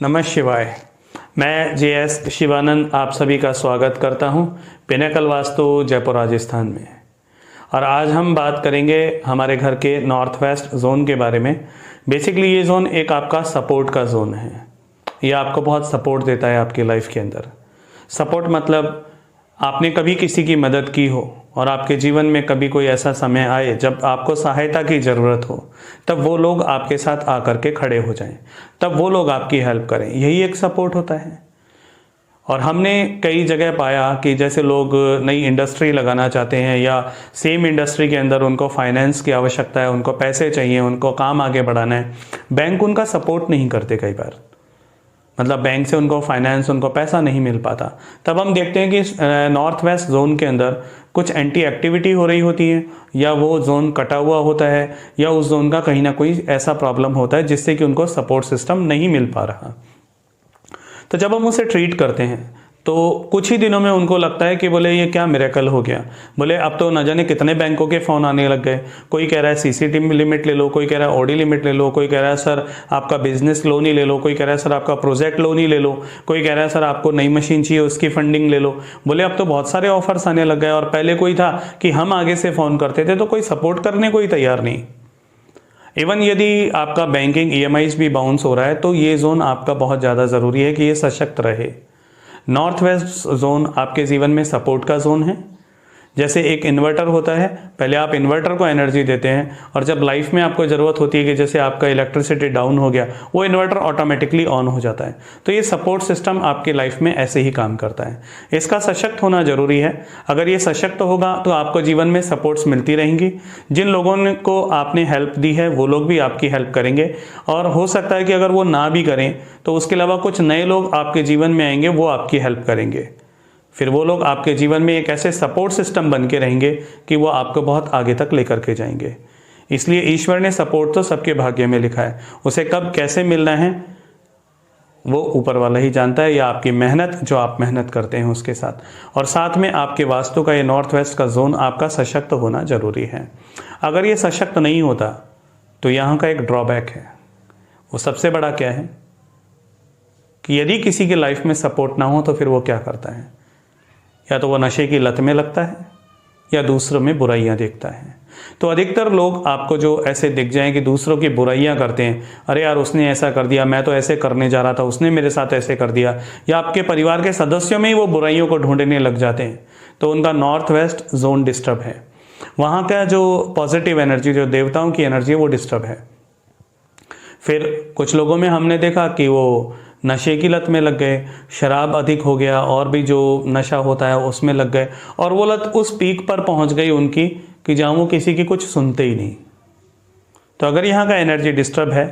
नमः शिवाय। मैं JS शिवानंद आप सभी का स्वागत करता हूं पिनेकल वास्तु जयपुर राजस्थान में। और आज हम बात करेंगे हमारे घर के नॉर्थ वेस्ट जोन के बारे में। बेसिकली ये जोन एक आपका सपोर्ट का जोन है। ये आपको बहुत सपोर्ट देता है आपकी लाइफ के अंदर। सपोर्ट मतलब आपने कभी किसी की मदद की हो और आपके जीवन में कभी कोई ऐसा समय आए जब आपको सहायता की ज़रूरत हो, तब वो लोग आपके साथ आकर के खड़े हो जाएं, तब वो लोग आपकी हेल्प करें। यही एक सपोर्ट होता है। और हमने कई जगह पाया कि जैसे लोग नई इंडस्ट्री लगाना चाहते हैं या सेम इंडस्ट्री के अंदर उनको फाइनेंस की आवश्यकता है, उनको पैसे चाहिए, उनको काम आगे बढ़ाना है, बैंक उनका सपोर्ट नहीं करते कई बार। मतलब बैंक से उनको फाइनेंस, उनको पैसा नहीं मिल पाता। तब हम देखते हैं कि नॉर्थ वेस्ट जोन के अंदर कुछ एंटी एक्टिविटी हो रही होती है, या वो जोन कटा हुआ होता है, या उस जोन का कहीं ना कोई ऐसा प्रॉब्लम होता है जिससे कि उनको सपोर्ट सिस्टम नहीं मिल पा रहा। तो जब हम उसे ट्रीट करते हैं तो कुछ ही दिनों में उनको लगता है कि बोले ये क्या मिरेकल हो गया। बोले अब तो न जाने कितने बैंकों के फ़ोन आने लग गए। कोई कह रहा है CCTV लिमिट ले लो, कोई कह रहा है OD लिमिट ले लो, कोई कह रहा है सर आपका बिजनेस लोन ही ले लो, कोई कह रहा है सर आपका प्रोजेक्ट लोन ही ले लो, कोई कह रहा है सर आपको नई मशीन चाहिए उसकी फंडिंग ले लो। बोले अब तो बहुत सारे ऑफर्स आने लग गए। और पहले कोई था कि हम आगे से फ़ोन करते थे तो कोई सपोर्ट करने को ही तैयार नहीं। इवन यदि आपका बैंकिंग EMIs भी बाउंस हो रहा है तो ये जोन आपका बहुत ज़्यादा ज़रूरी है कि ये सशक्त रहे। नॉर्थ वेस्ट जोन आपके जीवन में सपोर्ट का जोन है। जैसे एक इन्वर्टर होता है, पहले आप इन्वर्टर को एनर्जी देते हैं और जब लाइफ में आपको ज़रूरत होती है कि जैसे आपका इलेक्ट्रिसिटी डाउन हो गया, वो इन्वर्टर ऑटोमेटिकली ऑन हो जाता है। तो ये सपोर्ट सिस्टम आपकी लाइफ में ऐसे ही काम करता है। इसका सशक्त होना ज़रूरी है। अगर ये सशक्त होगा तो आपको जीवन में सपोर्ट्स मिलती रहेंगी। जिन लोगों को आपने हेल्प दी है वो लोग भी आपकी हेल्प करेंगे, और हो सकता है कि अगर वो ना भी करें तो उसके अलावा कुछ नए लोग आपके जीवन में आएंगे, वो आपकी हेल्प करेंगे। फिर वो लोग आपके जीवन में एक ऐसे सपोर्ट सिस्टम बन के रहेंगे कि वो आपको बहुत आगे तक लेकर के जाएंगे। इसलिए ईश्वर ने सपोर्ट तो सबके भाग्य में लिखा है, उसे कब कैसे मिलना है वो ऊपर वाला ही जानता है, या आपकी मेहनत जो आप मेहनत करते हैं उसके साथ। और साथ में आपके वास्तु का ये नॉर्थ वेस्ट का जोन आपका सशक्त होना जरूरी है। अगर ये सशक्त नहीं होता तो यहाँ का एक ड्रॉबैक है। वो सबसे बड़ा क्या है कि यदि किसी की लाइफ में सपोर्ट ना हो तो फिर वो क्या करता है, या तो वो नशे की लत में लगता है या दूसरों में बुराइयां देखता है। तो अधिकतर लोग आपको जो ऐसे दिख जाएं कि दूसरों की बुराइयां करते हैं, अरे यार उसने ऐसा कर दिया, मैं तो ऐसे करने जा रहा था, उसने मेरे साथ ऐसे कर दिया, या आपके परिवार के सदस्यों में ही वो बुराइयों को ढूंढने लग जाते हैं, तो उनका नॉर्थ वेस्ट जोन डिस्टर्ब है। वहाँ का जो पॉजिटिव एनर्जी, जो देवताओं की एनर्जी है, वो डिस्टर्ब है। फिर कुछ लोगों में हमने देखा कि वो नशे की लत में लग गए, शराब अधिक हो गया और भी जो नशा होता है उसमें लग गए, और वो लत उस पीक पर पहुंच गई उनकी कि जहाँ वो किसी की कुछ सुनते ही नहीं। तो अगर यहाँ का एनर्जी डिस्टर्ब है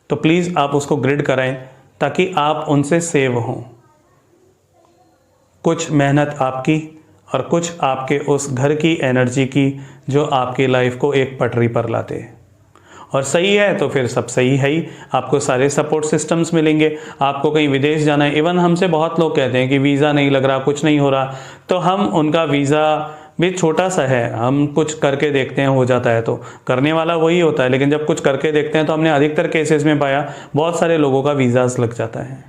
तो प्लीज़ आप उसको ग्रिड कराएं ताकि आप उनसे सेव हों। कुछ मेहनत आपकी और कुछ आपके उस घर की एनर्जी की जो आपकी लाइफ को एक पटरी पर लाते हैं। और सही है तो फिर सब सही है ही, आपको सारे सपोर्ट सिस्टम्स मिलेंगे। आपको कहीं विदेश जाना है, इवन हमसे बहुत लोग कहते हैं कि वीज़ा नहीं लग रहा, कुछ नहीं हो रहा, तो हम उनका वीज़ा भी छोटा सा है, हम कुछ करके देखते हैं, हो जाता है तो करने वाला वही होता है। लेकिन जब कुछ करके देखते हैं तो हमने अधिकतर केसेस में पाया बहुत सारे लोगों का वीज़ाज लग जाता है।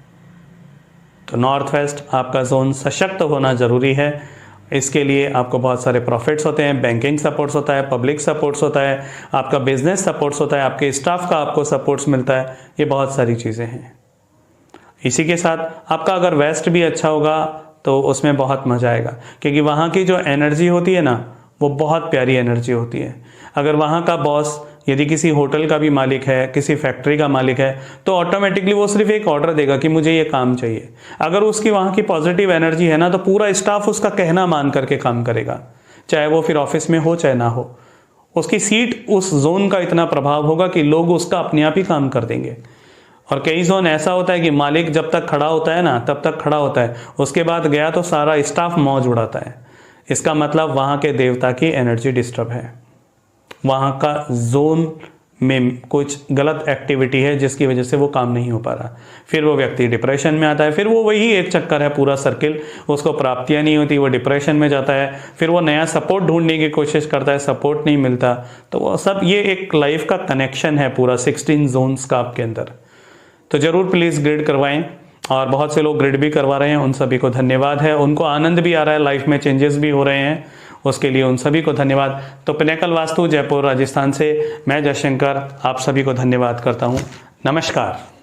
तो नॉर्थ वेस्ट आपका जोन सशक्त होना ज़रूरी है। इसके लिए आपको बहुत सारे प्रॉफिट्स होते हैं, बैंकिंग सपोर्ट्स होता है, पब्लिक सपोर्ट्स होता है, आपका बिजनेस सपोर्ट्स होता है, आपके स्टाफ का आपको सपोर्ट्स मिलता है। ये बहुत सारी चीज़ें हैं। इसी के साथ आपका अगर वेस्ट भी अच्छा होगा तो उसमें बहुत मज़ा आएगा, क्योंकि वहाँ की जो एनर्जी होती है ना, वो बहुत प्यारी एनर्जी होती है। अगर वहाँ का बॉस यदि किसी होटल का भी मालिक है, किसी फैक्ट्री का मालिक है, तो ऑटोमेटिकली वो सिर्फ एक ऑर्डर देगा कि मुझे ये काम चाहिए। अगर उसकी वहाँ की पॉजिटिव एनर्जी है ना, तो पूरा स्टाफ उसका कहना मान करके काम करेगा, चाहे वो फिर ऑफिस में हो चाहे ना हो। उसकी सीट, उस जोन का इतना प्रभाव होगा कि लोग उसका अपने आप ही काम कर देंगे। और कई जोन ऐसा होता है कि मालिक जब तक खड़ा होता है ना तब तक खड़ा होता है, उसके बाद गया तो सारा स्टाफ मौज उड़ाता है। इसका मतलब वहाँ के देवता की एनर्जी डिस्टर्ब है, वहाँ का जोन में कुछ गलत एक्टिविटी है जिसकी वजह से वो काम नहीं हो पा रहा। फिर वो व्यक्ति डिप्रेशन में आता है, फिर वो वही एक चक्कर है, पूरा सर्किल, उसको प्राप्तियां नहीं होती, वो डिप्रेशन में जाता है, फिर वो नया सपोर्ट ढूंढने की कोशिश करता है, सपोर्ट नहीं मिलता। तो वो सब ये एक लाइफ का कनेक्शन है पूरा 16 जोन्स का आपके अंदर। तो ज़रूर प्लीज़ ग्रिड करवाएं। और बहुत से लोग ग्रिड भी करवा रहे हैं, उन सभी को धन्यवाद है। उनको आनंद भी आ रहा है, लाइफ में चेंजेस भी हो रहे हैं, उसके लिए उन सभी को धन्यवाद। तो पिनेकल वास्तु जयपुर राजस्थान से मैं जयशंकर आप सभी को धन्यवाद करता हूँ। नमस्कार।